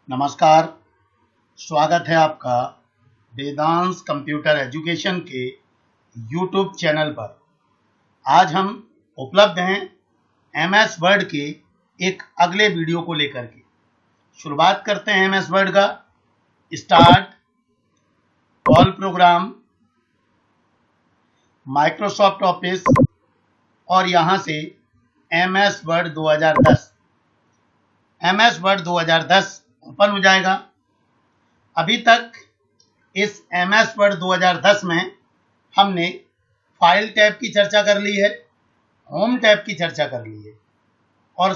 नमस्कार। स्वागत है आपका वेदांश कंप्यूटर एजुकेशन के यूट्यूब चैनल पर। आज हम उपलब्ध हैं एमएस वर्ड के एक अगले वीडियो को लेकर के। शुरुआत करते हैं एमएस वर्ड का। Start, all programme, Microsoft office और यहाँ से MS word 2010। MS word 2010 open हो जाएगा। अभी तक इस एमएस वर्ड 2010 में हमने फाइल टैब की चर्चा कर ली है, होम टैब की चर्चा कर ली है और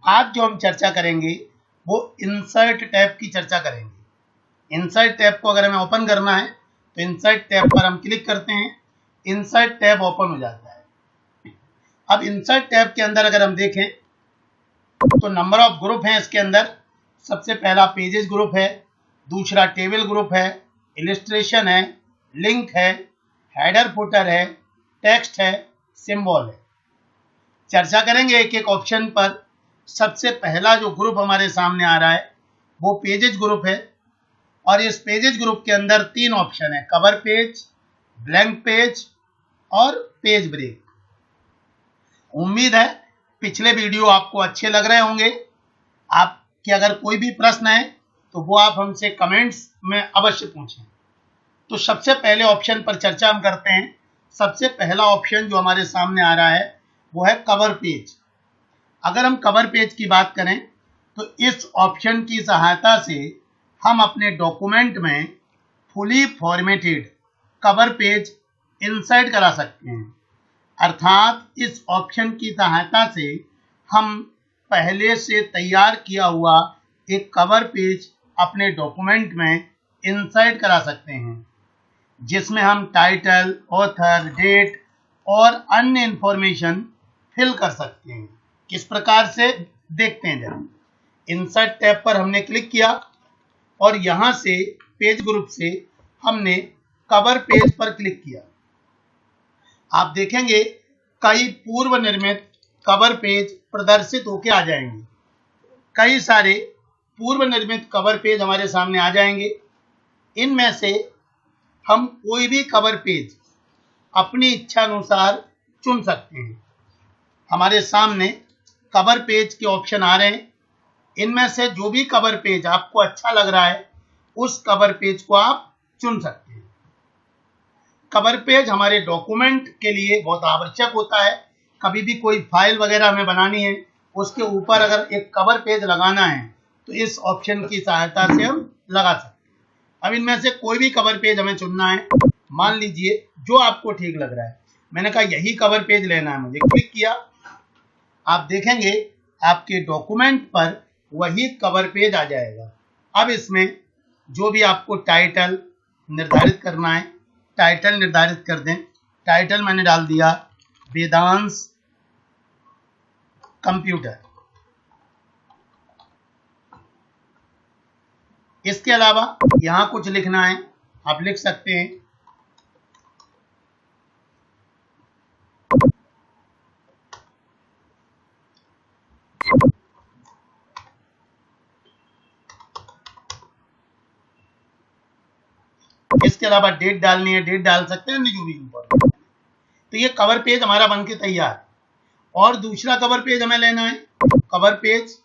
आज जो हम चर्चा करेंगे वो इंसर्ट टैब की चर्चा करेंगे। इंसर्ट टैब को अगर हमें ओपन करना है तो इंसर्ट टैब पर हम क्लिक करते हैं, इंसर्ट टैब ओपन हो जाता है। अब इंसर्ट टैब के अंदर अगर हम देखें तो नंबर ऑफ ग्रुप हैं इसके अंदर। सबसे पहला पेजेस ग्रुप है, दूसरा टेबल ग्रुप है, इलिस्ट्रेशन है, लिंक है, हेडर फुटर है, टेक्स्ट है, सिंबल है। चर्चा करेंगे एक एक ऑप्शन पर। सबसे पहला जो ग्रुप हमारे सामने आ रहा है वो पेजेस ग्रुप है और इस पेजेस ग्रुप के अंदर 3 ऑप्शन है, कवर पेज, ब्लैंक पेज और पेज ब्रेक। उम्मीद है पिछले वीडियो आपको अच्छे लग रहे होंगे। आपके अगर कोई भी प्रश्न है तो वो आप हमसे कमेंट्स में अवश्य पूछें। तो सबसे पहले ऑप्शन पर चर्चा हम करते हैं। सबसे पहला ऑप्शन जो हमारे सामने आ रहा है वो है कवर पेज। अगर हम कवर पेज की बात करें तो इस ऑप्शन की सहायता से हम अपने डॉक्यूमेंट में fully formatted cover page insert करा सकते हैं। अर्थात इस ऑप्शन की सहायता से हम पहले से तैयार किया हुआ एक कवर पेज अपने डॉक्यूमेंट में इंसर्ट करा सकते हैं, जिसमें हम टाइटल, ऑथर, डेट और अन्य इंफॉर्मेशन फिल कर सकते हैं। किस प्रकार से देखते हैं जरा। इंसर्ट टैब पर हमने क्लिक किया और यहाँ से पेज ग्रुप से हमने कवर पेज पर क्लिक किया। आप देखेंगे कई पूर्व निर्मित कवर पेज प्रदर्शित होकर आ जाएंगे। कई सारे पूर्व निर्मित कवर पेज हमारे सामने आ जाएंगे। इनमें से हम कोई भी कवर पेज अपनी इच्छा अनुसार चुन सकते हैं। हमारे सामने कवर पेज के ऑप्शन आ रहे हैं। इनमें से जो भी कवर पेज आपको अच्छा लग रहा है उस कवर पेज को आप चुन सकते हैं। कवर पेज हमारे डॉक्यूमेंट के लिए बहुत आवश्यक होता है। कभी भी कोई फाइल वगैरह हमें बनानी है, उसके ऊपर अगर एक कवर पेज लगाना है तो इस ऑप्शन की सहायता से हम लगा सकते हैं। अब इनमें से कोई भी कवर पेज हमें चुनना है। मान लीजिए जो आपको ठीक लग रहा है, मैंने कहा यही कवर पेज लेना है मुझे, क्लिक किया। आप देखेंगे आपके डॉक्यूमेंट पर वही कवर पेज आ जाएगा। अब इसमें जो भी आपको टाइटल निर्धारित करना है, टाइटल निर्धारित कर दें। टाइटल मैंने डाल दिया वेदांश कंप्यूटर। इसके अलावा यहां कुछ लिखना है, आप लिख सकते हैं। इसके अलावा डेट डालनी है, डेट डाल सकते हैं, जो भी इंपॉर्टेंट। तो ये कवर पेज हमारा बनके तैयार। और दूसरा कवर पेज हमें लेना है। कवर पेज,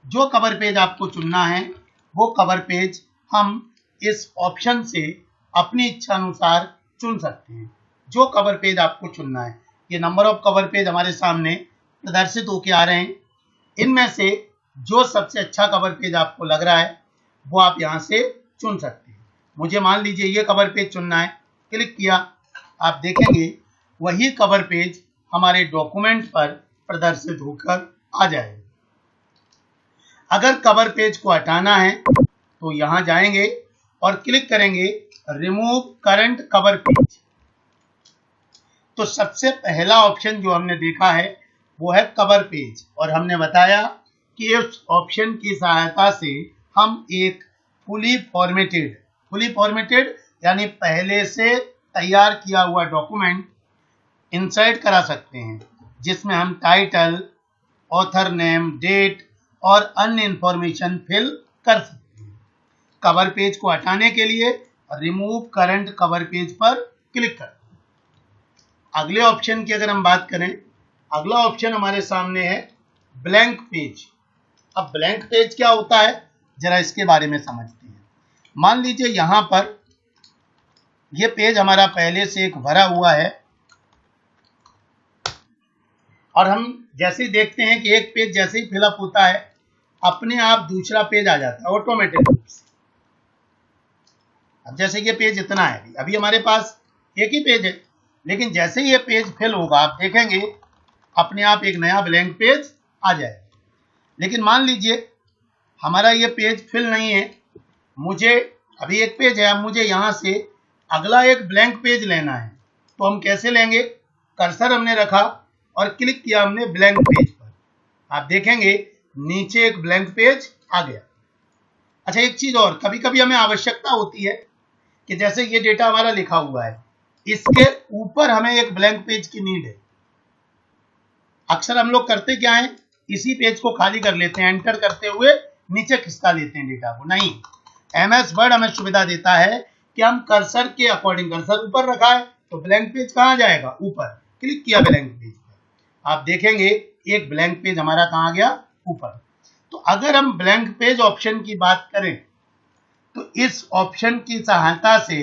जो कवर पेज आपको चुनना है वो कवर पेज हम इस ऑप्शन से अपनी इच्छा अनुसार चुन सकते हैं। जो कवर पेज आपको चुनना है, ये नंबर ऑफ कवर पेज हमारे सामने प्रदर्शित होकर आ रहे हैं। इनमें से जो सबसे अच्छा कवर पेज आपको लग रहा है वो आप यहाँ से चुन सकते हैं। मुझे मान लीजिए ये कवर पेज चुनना है, क्लिक किया। आप देखेंगे वही कवर पेज हमारे डॉक्यूमेंट पर प्रदर्शित होकर आ जाएगा। अगर कवर पेज को हटाना है तो यहाँ जाएंगे और क्लिक करेंगे रिमूव करंट कवर पेज। तो सबसे पहला ऑप्शन जो हमने देखा है वो है कवर पेज और हमने बताया कि इस ऑप्शन की सहायता से हम एक फुली फॉर्मेटेड यानी पहले से तैयार किया हुआ डॉक्यूमेंट इंसर्ट करा सकते हैं, जिसमें हम टाइटल, ऑथर नेम, डेट और अन्य इंफॉर्मेशन फिल कर सकते हैं। कवर पेज को हटाने के लिए रिमूव करंट कवर पेज पर क्लिक करते हैं। अगले ऑप्शन की अगर हम बात करें, अगला ऑप्शन हमारे सामने है ब्लैंक पेज। अब ब्लैंक पेज क्या होता है, जरा इसके बारे में समझते हैं। मान लीजिए यहां पर यह पेज हमारा पहले से एक भरा हुआ है और हम जैसे ही देखते हैं कि एक पेज जैसे ही फिलअप होता है अपने आप दूसरा पेज आ जाता है ऑटोमेटिक रूप से। अब जैसे ये पेज इतना है, अभी हमारे पास एक ही पेज है, लेकिन जैसे ही ये पेज फिल होगा आप देखेंगे अपने आप एक नया ब्लैंक पेज आ जाएगा। लेकिन मान लीजिए हमारा ये पेज फिल नहीं है, मुझे अभी एक पेज है, अब मुझे यहाँ से अगला एक ब्लैंक पेज लेना है, तो हम कैसे लेंगे? कर्सर हमने रखा और क्लिक किया हमने ब्लैंक पेज पर, आप देखेंगे नीचे एक ब्लैंक पेज आ गया। अच्छा, एक चीज और, कभी कभी हमें आवश्यकता होती है कि जैसे ये डेटा हमारा लिखा हुआ है, इसके ऊपर हमें एक ब्लैंक पेज की नीड है। अक्सर हम लोग करते क्या है, इसी पेज को खाली कर लेते हैं, एंटर करते हुए नीचे खिसका लेते हैं डेटा को। नहीं, एमएस वर्ड हमें सुविधा देता है कि हम कर्सर के अकॉर्डिंग, कर्सर ऊपर रखा है तो ब्लैंक पेज कहाँ जाएगा? ऊपर। क्लिक किया ब्लैंक पेज पर, आप देखेंगे एक ब्लैंक पेज हमारा कहाँ आ गया? ऊपर। तो अगर हम ब्लैंक पेज ऑप्शन की बात करें तो इस ऑप्शन की सहायता से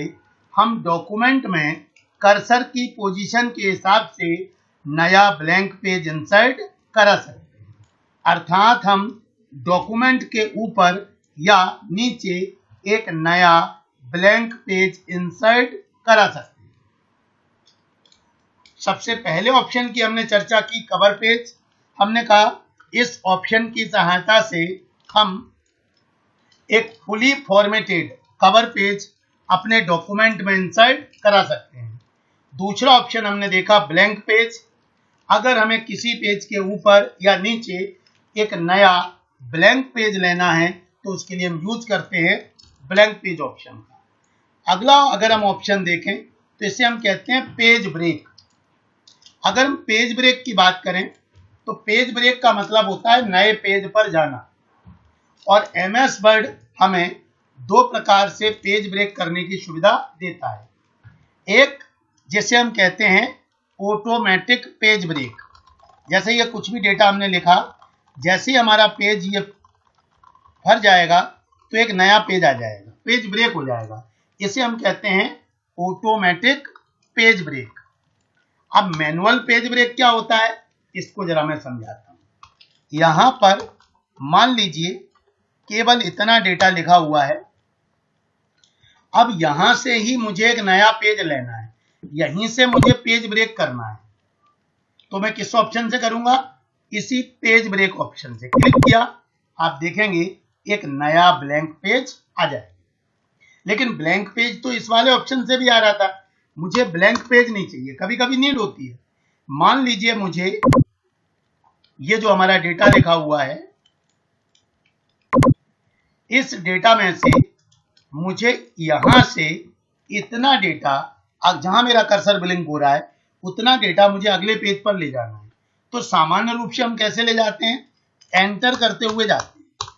हम डॉक्यूमेंट में कर्सर की पोजीशन के हिसाब से नया ब्लैंक पेज इंसर्ट करा सकते हैं। अर्थात हम डॉक्यूमेंट के ऊपर या नीचे एक नया ब्लैंक पेज इंसर्ट करा सकते हैं। सबसे पहले ऑप्शन की हमने चर्चा की, कवर पेज। हमने कहा इस ऑप्शन की सहायता से हम एक फुली फॉर्मेटेड कवर पेज अपने डॉक्यूमेंट में इंसर्ट करा सकते हैं। दूसरा ऑप्शन हमने देखा ब्लैंक पेज। अगर हमें किसी पेज के ऊपर या नीचे एक नया ब्लैंक पेज लेना है तो उसके लिए हम यूज करते हैं ब्लैंक पेज ऑप्शन का। अगला अगर हम ऑप्शन देखें तो इसे हम कहते हैं पेज ब्रेक। अगर हम पेज ब्रेक की बात करें तो पेज ब्रेक का मतलब होता है नए पेज पर जाना, और एमएस वर्ड हमें दो प्रकार से पेज ब्रेक करने की सुविधा देता है। एक जिसे हम कहते हैं ऑटोमेटिक पेज ब्रेक। जैसे ये कुछ भी डेटा हमने लिखा, जैसे ही हमारा पेज ये भर जाएगा तो एक नया पेज आ जाएगा, पेज ब्रेक हो जाएगा। इसे हम कहते हैं ऑटोमेटिक पेज ब्रेक। अब मैनुअल पेज ब्रेक क्या होता है, इसको जरा मैं समझाता हूं। यहां पर मान लीजिए केवल इतना डेटा लिखा हुआ है, अब यहां से ही मुझे एक नया पेज लेना है, यहीं से मुझे पेज ब्रेक करना है, तो मैं किस ऑप्शन से करूंगा? इसी पेज ब्रेक ऑप्शन से क्लिक किया, आप देखेंगे एक नया ब्लैंक पेज आ जाए। लेकिन ब्लैंक पेज तो इस वाले ऑप्शन से भी आ रहा था, मुझे ब्लैंक पेज नहीं चाहिए। कभी कभी नीड होती है, मान लीजिए मुझे ये जो हमारा डेटा लिखा हुआ है, इस डेटा में से मुझे यहां से इतना डेटा, अब जहां मेरा कर्सर ब्लिंक हो रहा है उतना डेटा मुझे अगले पेज पर ले जाना है। तो सामान्य रूप से हम कैसे ले जाते हैं? एंटर करते हुए जाते हैं।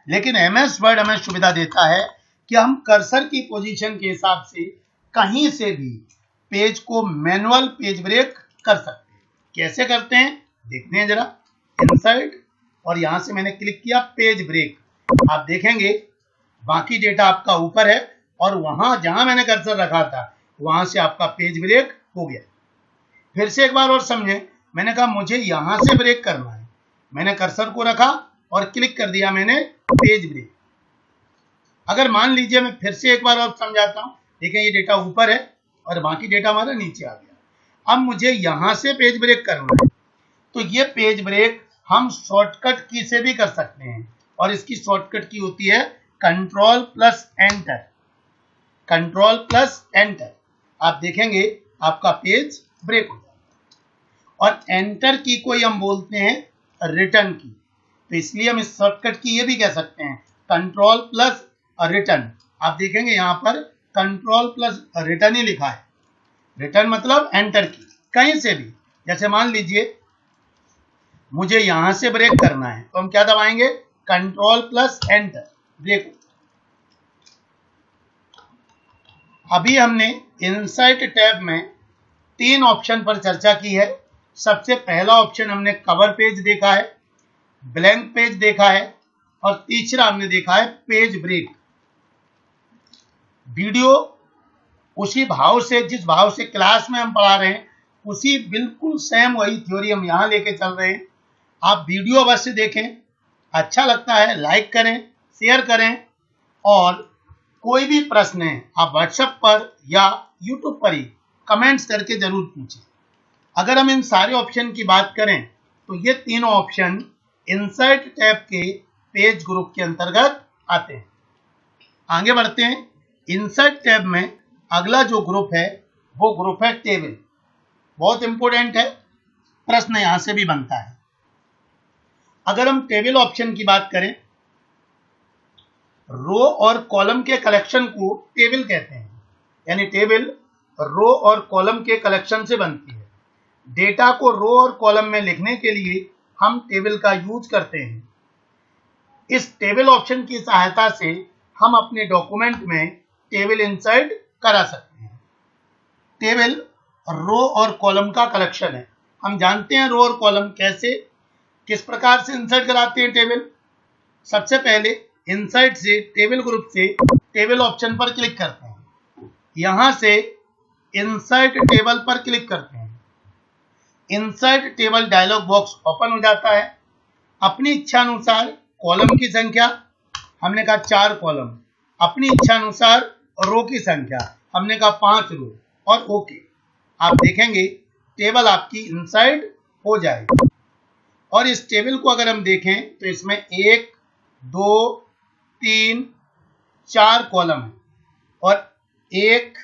लेकिन एमएस वर्ड हमें सुविधा देता है कि हम कर्सर की पोजीशन के हिसाब से कहीं से भी पेज को मैनुअल पेज ब्रेक कर सकते हैं। कैसे करते हैं देखते हैं जरा। इंसर्ट, और यहां से मैंने क्लिक किया पेज ब्रेक, आप देखेंगे बाकी डेटा आपका ऊपर है और वहां जहां मैंने कर्सर रखा था वहां से आपका पेज ब्रेक हो गया। फिर से एक बार और समझें, मैंने कहा मुझे यहां से ब्रेक करना है, मैंने कर्सर को रखा और क्लिक कर दिया मैंने पेज ब्रेक। अगर मान लीजिए मैं फिर से एक बार और समझाता हूं, देखें ये डेटा ऊपर है और बाकी डेटा हमारा नीचे आ गया। अब मुझे यहां से पेज ब्रेक करना है, तो ये पेज ब्रेक हम शॉर्टकट की से भी कर सकते हैं, और इसकी शॉर्टकट की होती है control plus enter. Control plus enter, आप देखेंगे आपका पेज ब्रेक हो जाएगा। और एंटर की को हम बोलते हैं रिटर्न की, तो इसलिए हम इस शॉर्टकट की ये भी कह सकते हैं कंट्रोल प्लस रिटर्न। आप देखेंगे यहां पर कंट्रोल प्लस रिटर्न ही लिखा है। रिटर्न मतलब एंटर की, कहीं से भी। जैसे मान लीजिए मुझे यहां से ब्रेक करना है तो हम क्या दबाएंगे? Control plus enter. देखो, अभी हमने इंसर्ट टैब में 3 ऑप्शन पर चर्चा की है। सबसे पहला ऑप्शन हमने कवर पेज देखा है, ब्लैंक पेज देखा है, और तीसरा हमने देखा है पेज ब्रेक। वीडियो उसी भाव से, जिस भाव से क्लास में हम पढ़ा रहे हैं, उसी बिल्कुल सेम वही थ्योरी हम यहाँ लेके चल रहे हैं। आप वीडियो अवश्य देखें, अच्छा लगता है लाइक करें, शेयर करें, और कोई भी प्रश्न है आप व्हाट्सएप पर या यूट्यूब पर ही कमेंट्स करके जरूर पूछें। अगर हम इन सारे ऑप्शन की बात करें तो ये तीनों ऑप्शन इंसर्ट टैब के पेज ग्रुप के अंतर्गत आते हैं। आगे बढ़ते हैं। इंसर्ट टैब में अगला जो ग्रुप है वो ग्रुप है टेबल। बहुत इंपॉर्टेंट है, प्रश्न यहां से भी बनता है। अगर हम टेबल ऑप्शन की बात करें, रो और कॉलम के कलेक्शन को टेबल कहते हैं, यानी टेबल रो और कॉलम के कलेक्शन से बनती है। डेटा को रो और कॉलम में लिखने के लिए हम टेबल का यूज करते हैं। इस टेबल ऑप्शन की सहायता से हम अपने डॉक्यूमेंट में टेबल इंसर्ट करा सकते हैं। टेबल रो और कॉलम का कलेक्शन है। हम जानते हैं रो और कॉलम कैसे, किस प्रकार से इंसर्ट कराते हैं टेबल। सबसे पहले इंसर्ट से टेबल ग्रुप से टेबल ऑप्शन पर क्लिक करते हैं। यहां से इंसर्ट टेबल पर क्लिक करते हैं। Insert table dialog box open हो जाता है। अपनी इच्छा अनुसार कॉलम की संख्या, हमने कहा 4 कॉलम। अपनी इच्छा अनुसार रो की संख्या, हमने कहा 5 रो, और ओके। आप देखेंगे टेबल आपकी इंसर्ट हो जाएगी। और इस टेबल को अगर हम देखें तो इसमें 1 2 3 4 कॉलम है, और 1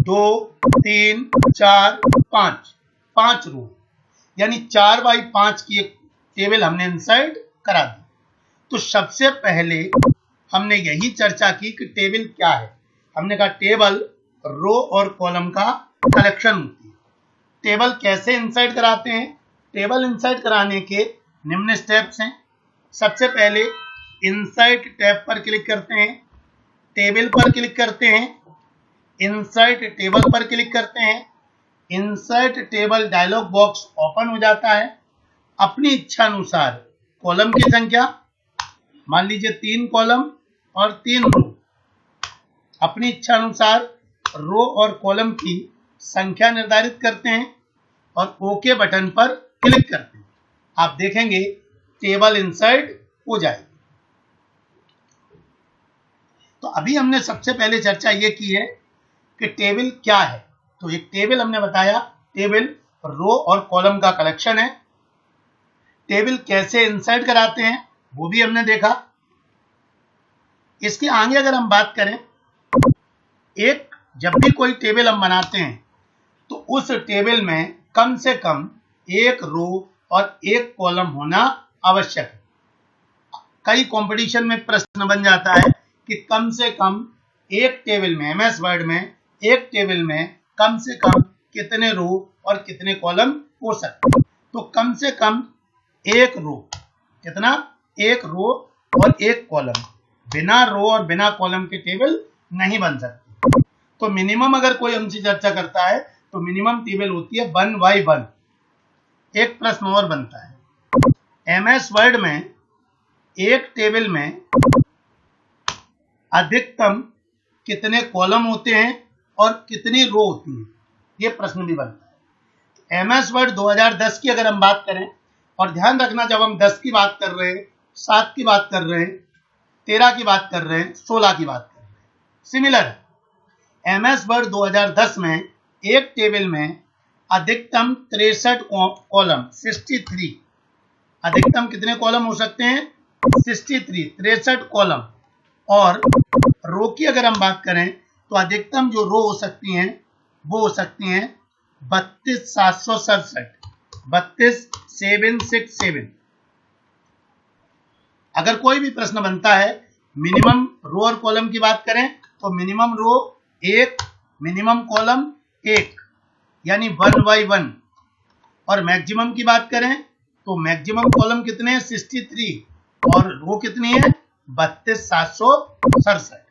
2 3 4 5 रो, यानी 4 बाई 5 की एक टेबल हमने इंसर्ट करा दी। तो सबसे पहले हमने यही चर्चा की कि टेबल क्या है। हमने कहा टेबल रो और कॉलम का कलेक्शन होती है। टेबल कैसे इंसर्ट कराते हैं? टेबल इंसर्ट कराने के निम्न स्टेप्स हैं। सबसे पहले इंसर्ट टैब पर क्लिक करते हैं, टेबल पर क्लिक करते हैं, इंसर्ट टेबल पर क्लिक करते हैं। Insert table dialog box open हो जाता है। अपनी इच्छा अनुसार कॉलम की संख्या, मान लीजिए 3 कॉलम और 3 रो, अपनी इच्छा अनुसार रो और कॉलम की संख्या निर्धारित करते हैं और ओके बटन पर क्लिक करते हैं। आप देखेंगे टेबल इंसर्ट हो जाएगी। तो अभी हमने सबसे पहले चर्चा ये की है कि टेबल क्या है। तो एक टेबल हमने बताया, टेबल रो और कॉलम का कलेक्शन है। टेबल कैसे इंसर्ट कराते हैं वो भी हमने देखा। इसके आगे अगर हम बात करें, जब भी कोई टेबल हम बनाते हैं तो उस टेबल में कम से कम 1 रो और 1 कॉलम होना आवश्यक है। कई कंपटीशन में प्रश्न बन जाता है कि कम से कम एक टेबल में, एमएस वर्ड में एक टेबल में कम से कम कितने रो और कितने कॉलम हो सकते हैं। तो कम से कम 1 रो, कितना? 1 रो और 1 कॉलम। बिना रो और बिना कॉलम के टेबल नहीं बन सकती। तो मिनिमम अगर कोई हमसे चर्चा करता है तो मिनिमम टेबल होती है 1 बाई 1। एक प्रश्न और बनता है, एमएस वर्ड में एक टेबल में अधिकतम कितने कॉलम होते हैं और कितनी रो होती है? ये प्रश्न भी बनता है। एमएस वर्ड 2010 की अगर हम बात करें, और ध्यान रखना जब हम 10 की बात कर रहे हैं, 7 की बात कर रहे हैं, 13 की बात कर रहे हैं, 16 की बात कर रहे हैं, सिमिलर है। एमएस वर्ड 2010 में एक टेबल में अधिकतम 63 कॉलम, 63, अधिकतम कितने कॉलम हो सकते हैं? 63 कॉलम। और रो की अगर हम बात करें तो अधिकतम जो रो हो सकती हैं वो हो सकती हैं 32,767, 32,767। अगर कोई भी प्रश्न बनता है, मिनिमम रो और कॉलम की बात करें तो मिनिमम रो 1, मिनिमम कॉलम 1, यानी 1 बाई 1। और मैक्सिमम की बात करें तो मैक्सिमम कॉलम कितने हैं? 63, और रो कितनी है? 32,767।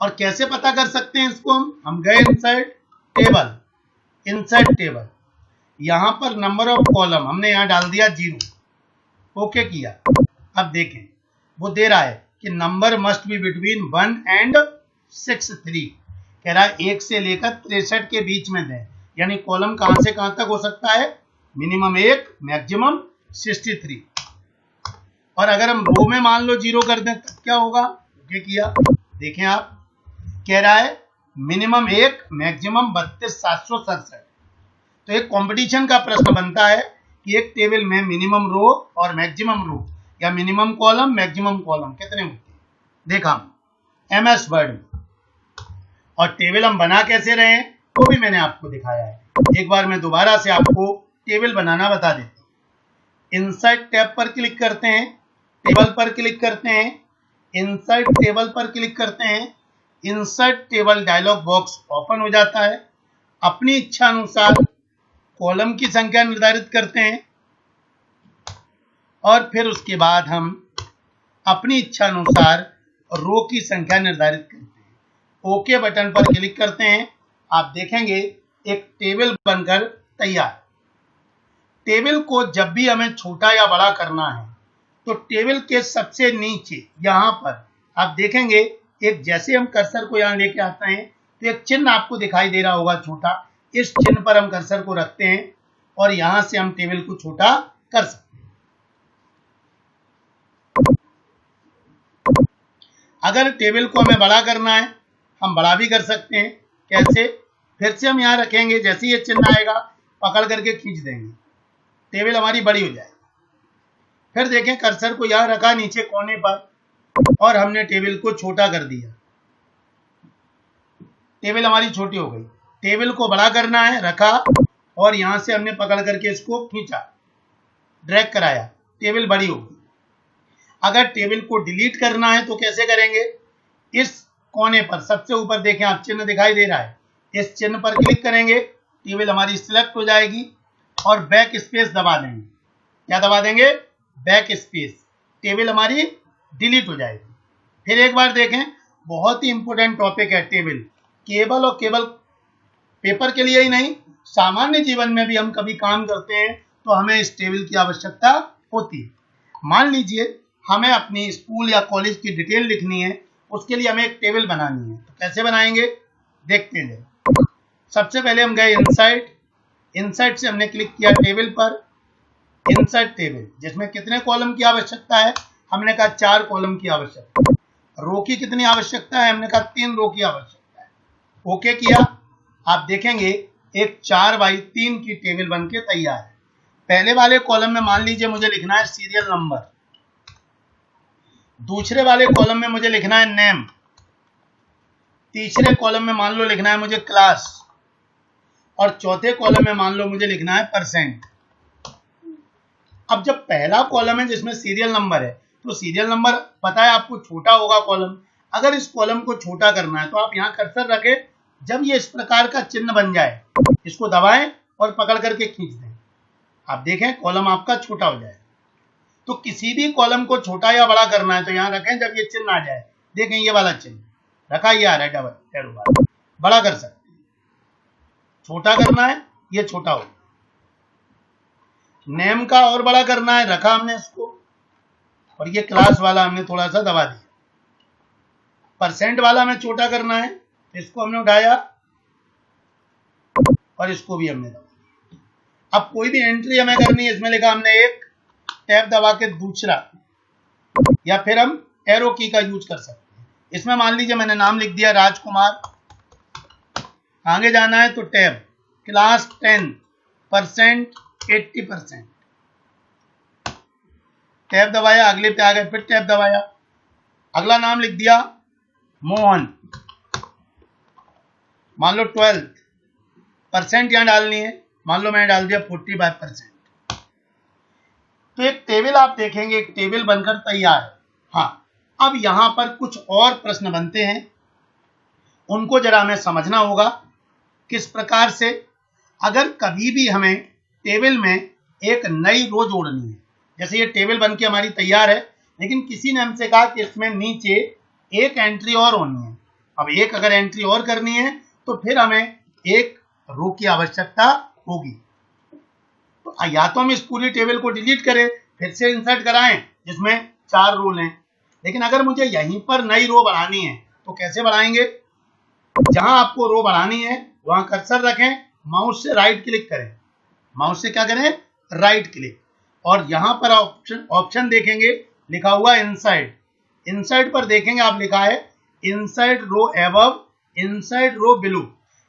और कैसे पता कर सकते हैं इसको? हम गए इंसर्ट टेबल, यहां पर नंबर ऑफ कॉलम हमने यहां डाल दिया 0, ओके किया। अब देखें वो दे रहा है कि number must be between 1 and 63, कह रहा है 1 से लेकर 63 के बीच में दें, यानी कॉलम कहां से कहां तक हो सकता है? Minimum 1, maximum 63। और अगर हम रो में मान लो 0 कर दें तब क्या होगा? ओके किया। देखें आप, कह रहा है मिनिमम 1, मैक्सिमम 32,767। तो एक कंपटीशन का प्रश्न बनता है कि एक टेबल में मिनिमम रो और मैक्सिमम रो या मिनिमम कॉलम मैक्सिमम कॉलम कितने होते हैं। देखा MS वर्ड में, और टेबल हम बना कैसे रहे हैं वो भी मैंने आपको दिखाया है। एक बार मैं दोबारा से आपको टेबल बनाना बता देता हूँ। इंसर्ट टैब पर क्लिक करते हैं, टेबल पर क्लिक करते हैं, इंसर्ट टेबल पर क्लिक करते हैं, insert table dialog box open हो जाता है। अपनी इच्छा अनुसार कॉलम की संख्या निर्धारित करते हैं और फिर उसके बाद हम अपनी इच्छा अनुसार रो की संख्या निर्धारित करते हैं। ओके बटन पर क्लिक करते हैं, आप देखेंगे एक टेबल बनकर तैयार। टेबल को जब भी हमें छोटा या बड़ा करना है तो टेबल के सबसे नीचे यहां पर आप देखेंगे एक, जैसे हम कर्सर को यहां लेके आते हैं तो एक चिन्ह आपको दिखाई दे रहा होगा छोटा, इस चिन्ह पर हम कर्सर को रखते हैं और यहां से हम टेबल को छोटा कर सकते हैं। अगर टेबल को हमें बड़ा करना है हम बड़ा भी कर सकते हैं। कैसे? फिर से हम यहां रखेंगे, जैसे ये चिन्ह आएगा पकड़ करके खींच देंगे, टेबल हमारी बड़ी हो जाएगी। फिर देखें कर्सर को यहां रखा नीचे कोने पर और हमने टेबल को छोटा कर दिया, टेबल हमारी छोटी हो गई। टेबल को बड़ा करना है, रखा और यहां से हमने पकड़ करके इसको खींचा, ड्रैग कराया, टेबल बड़ी हो गई। अगर टेबल को डिलीट करना है तो कैसे करेंगे? इस कोने पर सबसे ऊपर देखें आप चिन्ह दिखाई दे रहा है, इस चिन्ह पर क्लिक करेंगे, टेबल हमारी सिलेक्ट हो जाएगी और बैक स्पेस दबा देंगे। क्या दबा देंगे? बैक स्पेस, टेबल हमारी डिलीट हो जाएगी। फिर एक बार देखें, बहुत ही इंपॉर्टेंट टॉपिक है टेबल, केवल और केवल पेपर के लिए ही नहीं, सामान्य जीवन में भी हम कभी काम करते हैं तो हमें इस टेबल की आवश्यकता होती है। मान लीजिए हमें अपनी स्कूल या कॉलेज की डिटेल लिखनी है, उसके लिए हमें एक टेबल बनानी है, तो कैसे बनाएंगे देखते हैं। सबसे पहले हम गए इंसर्ट से हमने क्लिक किया टेबल पर, इंसर्ट टेबल जिसमें कितने कॉलम की आवश्यकता है? हमने कहा 4 कॉलम की आवश्यकता है। रो की कितनी आवश्यकता है? हमने कहा 3 रो की आवश्यकता है। ओके किया। आप देखेंगे एक 4 बाई 3 की टेबल बनके तैयार है। पहले वाले कॉलम में मान लीजिए मुझे लिखना है सीरियल नंबर, दूसरे वाले कॉलम में मुझे लिखना है नेम, तीसरे कॉलम में मान लो लिखना है मुझे क्लास, और चौथे कॉलम में मान लो मुझे लिखना है परसेंट। अब जब पहला कॉलम है जिसमें सीरियल नंबर है तो सीरियल नंबर पता है आपको छोटा होगा कॉलम। अगर इस कॉलम को छोटा करना है तो आप यहां कर्सर रखें, जब ये इस प्रकार का चिन्ह बन जाए इसको दबाएं और पकड़ करके खींच दें, आप देखें कॉलम आपका छोटा हो जाए। तो किसी भी कॉलम को छोटा या बड़ा करना है तो यहां रखें, जब ये चिन्ह आ जाए, देखें ये वाला चिन्ह रखा, ये आ रहा है डबल एरो वाला, बड़ा कर सकते हैं। छोटा करना है ये छोटा हो, नेम का और बड़ा करना है, रखा हमने इसको, और ये क्लास वाला हमने थोड़ा सा दबा दिया। परसेंट वाला हमें छोटा करना है, इसको हमने उठाया और इसको भी हमने दबा दिया। अब कोई भी एंट्री हमें करनी है, इसमें लिखा हमने एक, टैब दबा के दूसरा, या फिर हम एरो की का यूज कर सकते हैं। इसमें मान लीजिए मैंने नाम लिख दिया राजकुमार, आगे जाना है तो टैब, क्लास 10, परसेंट 80%, टैब दबाया, अगले पे आ गए, फिर टैब दबाया, अगला नाम लिख दिया मोहन, मान लो 12, परसेंट यहां डालनी है, मान लो मैंने डाल दिया 45%। तो एक टेबल आप देखेंगे, एक टेबल बनकर तैयार है। हाँ, अब यहां पर कुछ और प्रश्न बनते हैं, उनको जरा हमें समझना होगा किस प्रकार से। अगर कभी भी हमें टेबल में एक नई रो जोड़नी है, जैसे ये टेबल बनके हमारी तैयार है, लेकिन किसी ने हमसे कहा कि इसमें नीचे एक एंट्री और होनी है। अब एक अगर एंट्री और करनी है तो फिर हमें एक रो की आवश्यकता होगी। तो या तो हम इस पूरी टेबल को डिलीट करें, फिर से इंसर्ट कराएं जिसमें 4 रो लें, लेकिन अगर मुझे यहीं पर नई रो बढ़ानी है तो कैसे बढ़ाएंगे? जहां आपको रो बढ़ानी है वहां कर्सर रखें, माउस से राइट क्लिक करें, माउस से क्या करें? राइट क्लिक, और यहां पर ऑप्शन देखेंगे लिखा हुआ इनसाइड। इनसाइड पर देखेंगे आप लिखा है इनसाइड रो अबव, इनसाइड रो बिलो,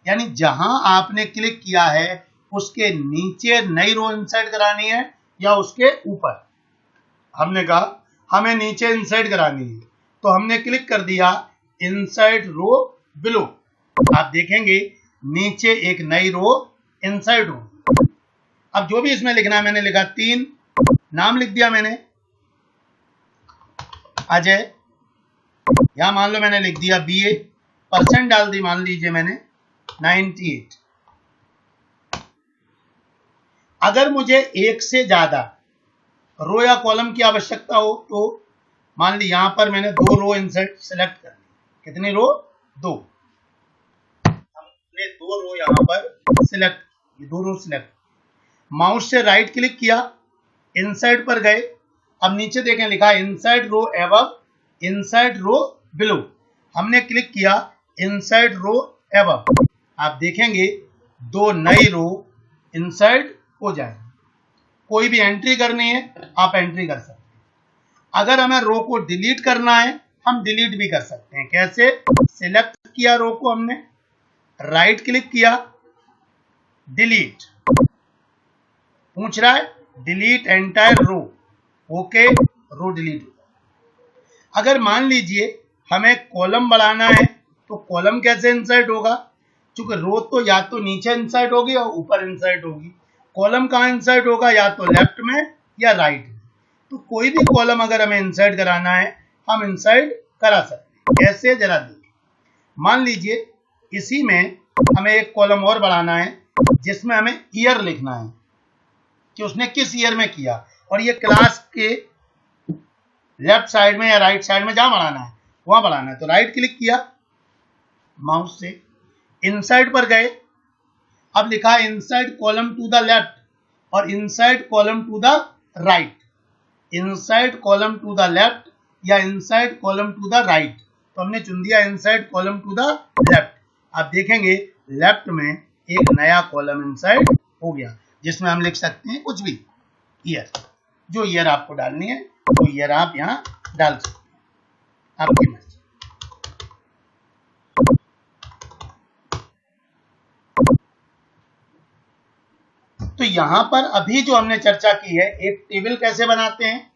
यानी जहां आपने क्लिक किया है उसके नीचे नई रो इंसर्ट करानी है या उसके ऊपर। हमने कहा हमें नीचे इंसर्ट करानी है तो हमने क्लिक कर दिया इनसाइड रो बिलो। आप देखेंगे नीचे एक नई रो इंसर्ट हो। अब जो भी इसमें लिखना है मैंने लिखा 3, नाम लिख दिया मैंने अजय, यहां मान लो मैंने लिख दिया BA, परसेंट डाल दी मान लीजिए मैंने 98। अगर मुझे एक से ज्यादा रो या कॉलम की आवश्यकता हो तो मान ली यहां पर मैंने 2 रो इंसर्ट सेलेक्ट कर ली। कितनी रो? 2। हमने 2 रो यहां पर सिलेक्ट, 2 रो सिलेक्ट, माउस से राइट क्लिक किया, इनसाइड पर गए, अब नीचे देखें लिखा है इनसाइड रो अबव, इनसाइड रो बिलो, हमने क्लिक किया इनसाइड रो अबव। आप देखेंगे 2 नई रो इंसर्ट हो जाएगी। कोई भी एंट्री करनी है आप एंट्री कर सकते हैं। अगर हमें रो को डिलीट करना है हम डिलीट भी कर सकते हैं। कैसे? सिलेक्ट किया रो को हमने, राइट क्लिक किया, डिलीट, पूछ रहा है delete entire row, okay, row delete. अगर मान लीजिए हमें कॉलम बढ़ाना है तो कॉलम कैसे इंसर्ट होगा? क्योंकि रो तो या तो नीचे इंसर्ट होगी या ऊपर इंसर्ट होगी, कॉलम कहाँ इंसर्ट होगा? या तो लेफ्ट में या राइट में। तो कोई भी कॉलम अगर हमें इंसर्ट कराना है हम इंसर्ट करा सकते हैं। कैसे? जरा देखिए, मान लीजिए इसी में हमें एक कॉलम और बढ़ाना है जिसमें हमें ईयर लिखना है कि उसने किस ईयर में किया, और ये क्लास के लेफ्ट साइड में या राइट साइड में जहां बढ़ाना है वहां बढ़ाना है। तो राइट क्लिक किया, माउस से इनसाइड पर गए, अब लिखा है inside column to the left और inside column to the right, inside column to the left या inside column to the right. तो हमने चुन दिया inside column to the left. आप देखेंगे लेफ्ट में एक नया कॉलम इंसर्ट हो गया जिसमें हम लिख सकते हैं कुछ भी, ईयर, जो ईयर आपको डालनी है वो ईयर आप यहां डाल सकते हैं, आपकी मर्जी। तो यहां पर अभी जो हमने चर्चा की है, एक टेबल कैसे बनाते हैं,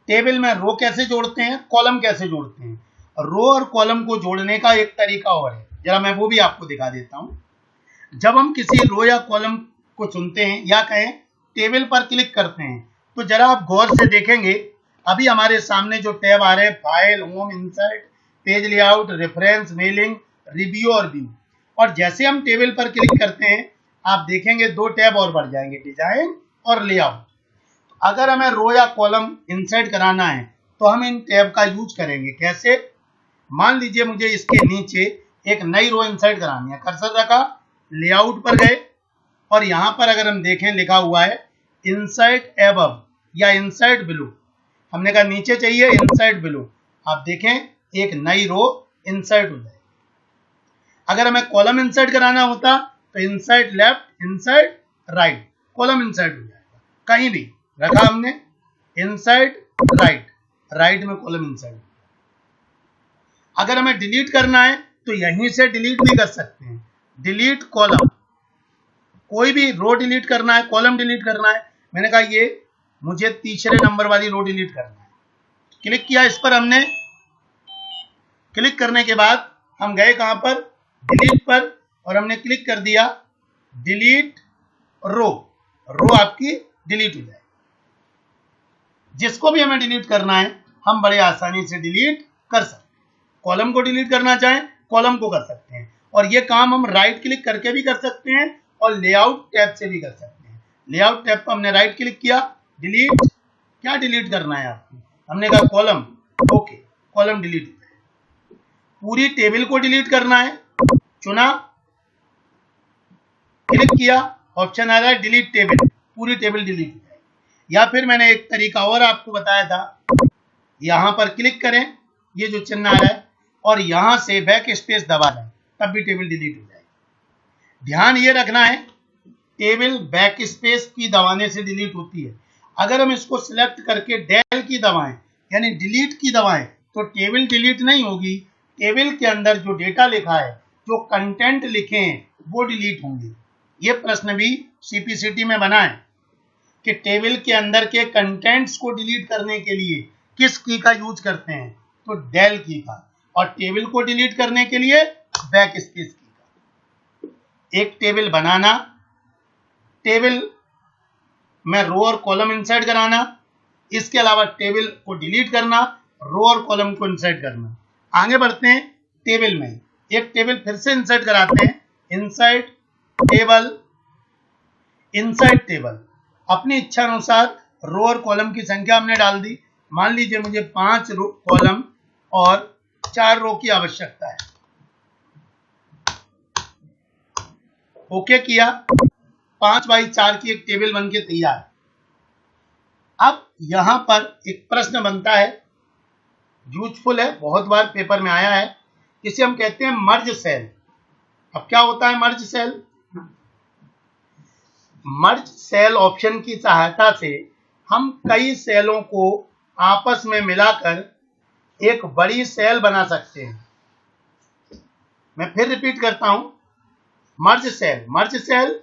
टेबल में रो कैसे जोड़ते हैं, कॉलम कैसे जोड़ते हैं। रो और कॉलम को जोड़ने का एक तरीका और है, जरा मैं वो भी आपको दिखा देता हूं। जब हम किसी रो या कॉलम को चुनते हैं या कहें टेबल पर क्लिक करते हैं तो जरा आप गौर से देखेंगे अभी हमारे सामने जो टैब आ रहे हैं, file, home, insert, page layout, reference, mailing, review और व्यू, और जैसे हम टेबल पर क्लिक करते हैं आप देखेंगे 2 टैब और बढ़ जाएंगे, डिजाइन और लेआउट। अगर हमें रो या कॉलम इंसर्ट कराना है तो हम इन टैब का यूज करेंगे। कैसे? मान लीजिए मुझे इसके नीचे एक नई रो इंसर्ट करानी है, कर्सर रखा, लेआउट पर गए, और यहां पर अगर हम देखें लिखा हुआ है इंसर्ट अबव या इंसर्ट बिलो, हमने कहा नीचे चाहिए इंसर्ट बिलो। आप देखें एक नई रो इंसर्ट हो जाएगी। अगर हमें कॉलम इंसर्ट कराना होता तो insert left, insert right, column insert हो जाएगा। कहीं भी रखा हमने इंसर्ट राइट, राइट में कॉलम इंसर्ट। अगर हमें डिलीट करना है तो यहीं से डिलीट भी कर सकते हैं, डिलीट कॉलम, कोई भी रो डिलीट करना है, कॉलम डिलीट करना है। मैंने कहा ये मुझे तीसरे नंबर वाली रो डिलीट करना है, क्लिक किया इस पर हमने, क्लिक करने के बाद हम गए कहां पर? डिलीट पर, और हमने क्लिक कर दिया डिलीट रो, रो आपकी डिलीट हो जाएगी। जिसको भी हमें डिलीट करना है हम बड़े आसानी से डिलीट कर सकते हैं। कॉलम को डिलीट करना चाहें कॉलम को कर सकते हैं, और ये काम हम राइट क्लिक करके भी कर सकते हैं और लेआउट टैब से भी कर सकते हैं। लेआउट टैब पर हमने राइट क्लिक किया, डिलीट, क्या डिलीट करना है आपको? हमने कहा कॉलम, ओके, कॉलम डिलीट होता है। पूरी टेबल को डिलीट करना है, चुना, क्लिक किया, ऑप्शन आ रहा है डिलीट टेबल, पूरी टेबल डिलीट हो जाएगी। या फिर मैंने एक तरीका और आपको बताया था, यहां पर क्लिक करें, ये जो चिन्ह आ रहा है, और यहां से बैक स्पेस दबा दें, तब भी टेबल डिलीट हो जाएगी। ध्यान ये रखना है, टेबल बैक स्पेस की दबाने से डिलीट होती है। अगर हम इसको सिलेक्ट करके डेल की दबाएं, यानी डिलीट की दबाएं, तो टेबल डिलीट नहीं होगी। टेबल के अंदर जो डेटा लिखा है, जो कंटेंट लिखे हैं, वो डिलीट होंगे। ये प्रश्न भी सीपीसीटी में बना है कि टेबल के अंदर के कंटेंट्स को डिलीट करने के लिए किस की का यूज करते हैं, तो डेल की का, और टेबल को डिलीट करने के लिए बैक स्पेस की का। एक टेबल बनाना, टेबल में रो और कॉलम इंसर्ट कराना, इसके अलावा टेबल को डिलीट करना, रो और कॉलम को इंसर्ट करना। आगे बढ़ते हैं, टेबल में एक टेबल फिर से इंसर्ट कराते हैं, इंसर्ट टेबल, इंसर्ट टेबल। अपनी इच्छा अनुसार रो और कॉलम की संख्या हमने डाल दी। मान लीजिए मुझे 5 कॉलम और 4 रो की आवश्यकता है, ओके किया, 5x4 की एक टेबल बनके तैयार। अब यहां पर एक प्रश्न बनता है, यूजफुल है, बहुत बार पेपर में आया है, इसे हम कहते हैं मर्ज सेल। अब क्या होता है merge cell? Merge cell option की सहायता से हम कई सेलों को आपस में मिलाकर एक बड़ी सेल बना सकते हैं। मैं फिर रिपीट करता हूं, मर्ज सेल, मर्ज सेल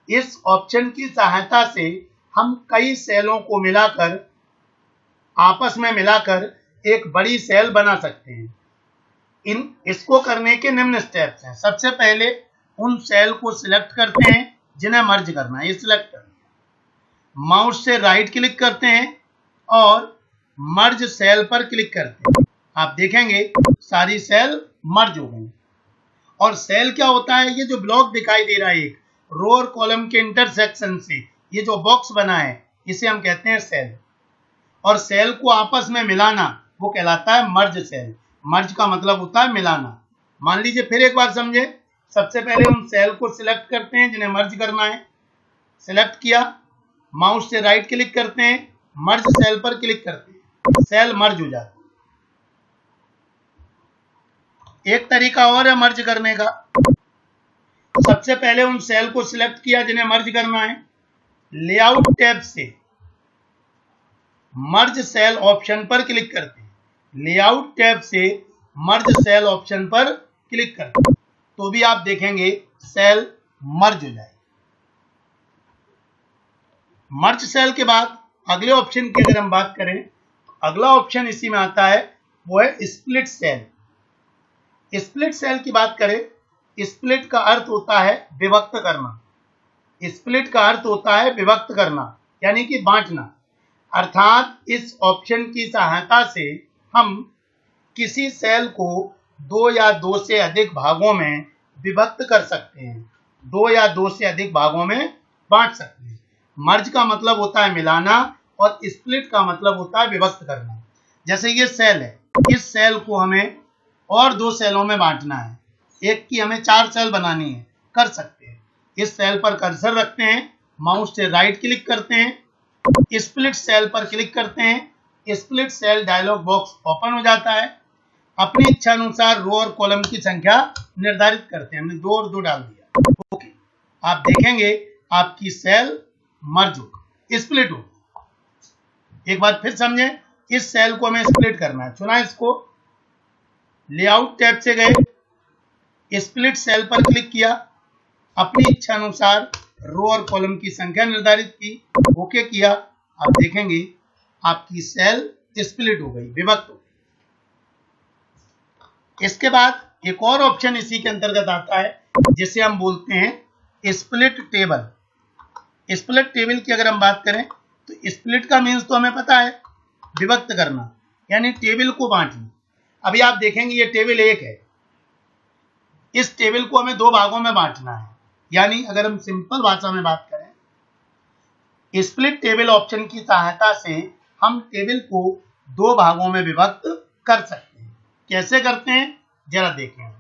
इस ऑप्शन की सहायता से हम कई सेलों को मिलाकर, आपस में मिलाकर एक बड़ी सेल बना सकते हैं। इसको करने के निम्न स्टेप्स हैं। सबसे पहले उन सेल को सिलेक्ट करते हैं जिन्हें मर्ज करना है, ये सिलेक्ट करना है। माउस से राइट क्लिक करते हैं और मर्ज सेल पर क्लिक करते हैं। आप देखेंगे सारी सेल मर्ज हो गई। और सेल क्या होता है? ये जो ब्लॉक दिखाई दे रहा है, एक रो और कॉलम के इंटरसेक्शन से ये जो बॉक्स बना है, इसे हम कहते हैं सेल। और सेल को आपस में मिलाना वो कहलाता है मर्ज सेल। मर्ज का मतलब होता है मिलाना। मान लीजिए फिर एक बार समझे, सबसे पहले उन सेल को सिलेक्ट करते हैं जिन्हें मर्ज करना है, सिलेक्ट किया, माउस से राइट क्लिक करते हैं, मर्ज सेल पर क्लिक करते हैं, सेल मर्ज हो जाती है। एक तरीका और है मर्ज करने का। सबसे पहले उन सेल को सिलेक्ट किया जिन्हें मर्ज करना है, लेआउट टैब से मर्ज सेल ऑप्शन पर क्लिक करते हैं, लेआउट टैब से मर्ज सेल ऑप्शन पर क्लिक करते हैं, तो भी आप देखेंगे सेल मर्ज हो जाएगी। मर्ज सेल के बाद अगले ऑप्शन की अगर हम बात करें, अगला ऑप्शन इसी में आता है, वो है स्प्लिट सेल। स्प्लिट सेल की बात करें, स्प्लिट का अर्थ होता है विभक्त करना। स्प्लिट का अर्थ होता है विभक्त करना, यानी कि बांटना। अर्थात इस ऑप्शन की सहायता से हम किसी सेल को 2 या 2 से अधिक भागों में विभक्त कर सकते हैं, 2 या 2 से अधिक भागों में बांट सकते हैं। मर्ज का मतलब होता है मिलाना और स्प्लिट का मतलब होता है विभक्त करना। जैसे ये सेल है, इस सेल को हमें और 2 सेलों में बांटना है, एक की हमें 4 सेल बनानी है, कर सकते हैं। इस सेल पर कर्सर रखते हैं, माउस से राइट क्लिक करते हैं, स्प्लिट सेल पर क्लिक करते हैं, split cell dialog box open हो जाता है। अपनी इच्छा अनुसार रो और कॉलम की संख्या निर्धारित करते हैं। हमने 2 और 2 डाल दिया, ओके। आप देखेंगे आपकी सेल मर्ज हो, स्प्लिट हो। एक बार फिर समझें, इस सेल को हमें स्प्लिट करना है, चुना इसको, लेआउट टैब से गए, स्प्लिट सेल पर क्लिक किया, अपनी इच्छा अनुसार रो और कॉलम की संख्या निर्धारित की, ओके किया। आप देखेंगे आपकी सेल स्प्लिट हो गई, विभक्त हो गई। इसके बाद एक और ऑप्शन इसी के अंतर्गत आता है, जिसे हम बोलते हैं स्प्लिट टेबल। स्प्लिट टेबल की अगर हम बात करें, तो स्प्लिट का मीन्स तो हमें पता है, विभक्त करना, यानी टेबल को बांटना। अभी आप देखेंगे ये टेबल 1 है, इस टेबल को हमें 2 भागों में बांटना है। यानी अगर हम सिंपल भाषा में बात करें, स्प्लिट टेबल ऑप्शन की सहायता से हम टेबल को दो भागों में विभक्त कर सकते हैं। कैसे करते हैं जरा देखें।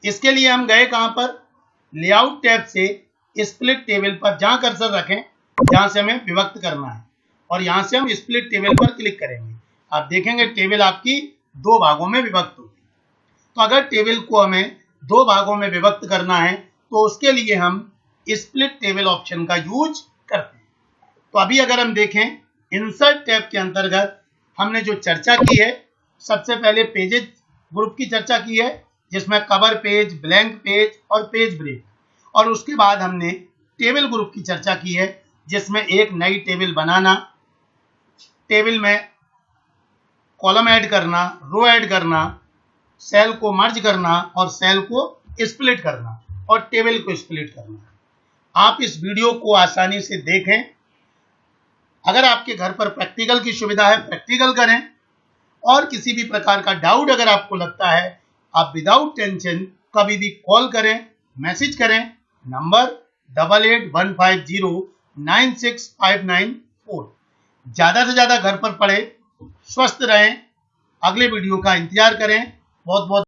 इसके लिए हम गए कहां पर, लेआउट टैब से स्प्लिट टेबल पर जहां कर्सर रखें जहां से हमें विभक्त करना है, और यहां से हम स्प्लिट टेबल पर क्लिक करेंगे। आप देखेंगे टेबल आपकी दो भागों में विभक्त होगी। तो अगर टेबल को हमें दो भागों में विभक्त करना है तो उसके लिए हम स्प्लिट टेबल ऑप्शन का यूज करते हैं। तो अभी अगर हम देखें इंसर्ट टैब के अंतर्गत हमने जो चर्चा की है, सबसे पहले पेजेस ग्रुप की चर्चा की है जिसमें कवर पेज, ब्लैंक पेज और पेज ब्रेक, और उसके बाद हमने टेबल ग्रुप की चर्चा की है जिसमें एक नई टेबल बनाना, टेबल में कॉलम ऐड करना, रो ऐड करना, सेल को मर्ज करना और सेल को स्प्लिट करना और टेबल को स्प्लिट करना। आप इस वीडियो को आसानी से देखें। अगर आपके घर पर प्रैक्टिकल की सुविधा है प्रैक्टिकल करें, और किसी भी प्रकार का डाउट अगर आपको लगता है आप विदाउट टेंशन कभी भी कॉल करें, मैसेज करें, नंबर 8815096594। ज़्यादा से ज़्यादा घर पर पढ़ें, स्वस्थ रहें। अगले वीडियो का इंतजार करें। बहुत बहुत